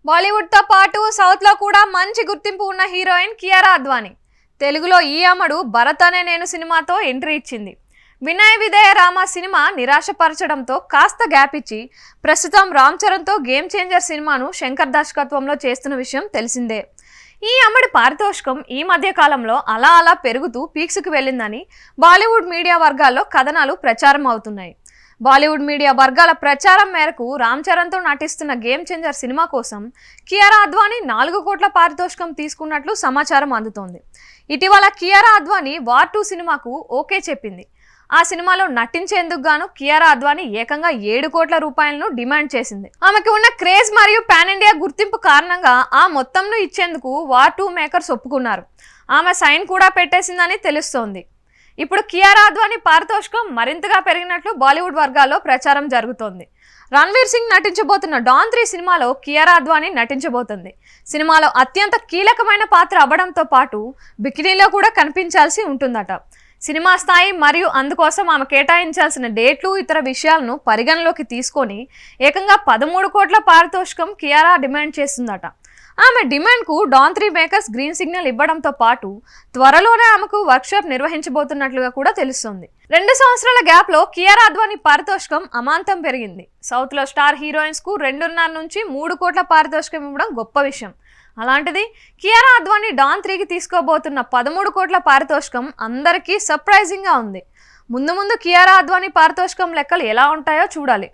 బాలీవుడ్ తో పాటు సౌత్ లో కూడా మంచి గుర్తింపు ఉన్న హీరోయిన్ కియారా అద్వానీ తెలుగులో ఈ అమ్మడు భరత్ అనే నేను సినిమాతో ఎంట్రీ ఇచ్చింది. వినయ విధేయ రామ సినిమా నిరాశపరచడంతో కాస్త గ్యాప్ ఇచ్చి ప్రస్తుతం రామ్ చరణ్తో గేమ్ చేంజర్ సినిమాను శంకర్ దర్శకత్వంలో చేస్తున్న విషయం తెలిసిందే. ఈ అమ్మడి పారితోషికం ఈ మధ్య కాలంలో అలా అలా పెరుగుతూ పీక్స్కి వెళ్ళిందని బాలీవుడ్ మీడియా వర్గాల్లో కథనాలు ప్రచారం అవుతున్నాయి. బాలీవుడ్ మీడియా వర్గాల ప్రచారం మేరకు రామ్ చరణ్తో నటిస్తున్న గేమ్ చేంజర్ సినిమా కోసం కియారా అద్వానీ 4 కోట్ల పారితోషికం తీసుకున్నట్లు సమాచారం అందుతోంది. ఇటీవల కియారా అద్వానీ వార్ 2 సినిమాకు ఓకే చెప్పింది. ఆ సినిమాలో నటించేందుకు గాను కియారా అద్వానీ ఏకంగా 7 కోట్ల రూపాయలను డిమాండ్ చేసింది. ఆమెకు ఉన్న క్రేజ్ మరియు పాన్ ఇండియా గుర్తింపు కారణంగా ఆ మొత్తంను ఇచ్చేందుకు వార్ 2 మేకర్స్ ఒప్పుకున్నారు. ఆమె సైన్ కూడా పెట్టేసిందని తెలుస్తోంది. ఇప్పుడు కియారా అద్వానీ పారితోషికం మరింతగా పెరిగినట్లు బాలీవుడ్ వర్గాల్లో ప్రచారం జరుగుతోంది. రణ్వీర్ సింగ్ నటించబోతున్న డాన్ 3 సినిమాలో కియారా అద్వానీ నటించబోతుంది. సినిమాలో అత్యంత కీలకమైన పాత్ర అవ్వడంతో పాటు బికినీలో కూడా కనిపించాల్సి ఉంటుందట. సినిమా స్థాయి మరియు అందుకోసం ఆమె కేటాయించాల్సిన డేట్లు ఇతర విషయాలను పరిగణలోకి తీసుకొని ఏకంగా 13 కోట్ల పారితోషికం కియారా డిమాండ్ చేస్తుందట. ఆమె డిమాండ్కు డాన్ 3 మేకర్స్ గ్రీన్ సిగ్నల్ ఇవ్వడంతో పాటు త్వరలోనే ఆమెకు వర్క్షాప్ నిర్వహించబోతున్నట్లుగా కూడా తెలుస్తుంది. 2 సంవత్సరాల గ్యాప్లో కియారా అద్వానీ పారితోషికం అమాంతం పెరిగింది. సౌత్లో స్టార్ హీరోయిన్స్కు 2.5 నుంచి 3 కోట్ల పారితోషికం ఇవ్వడం గొప్ప విషయం. అలాంటిది కియారా అద్వానీ డాన్ 3కి తీసుకోబోతున్న 13 కోట్ల పారితోషికం అందరికీ సర్ప్రైజింగ్గా ఉంది. ముందు కియారా అద్వానీ పారితోషికం లెక్కలు ఎలా ఉంటాయో చూడాలి.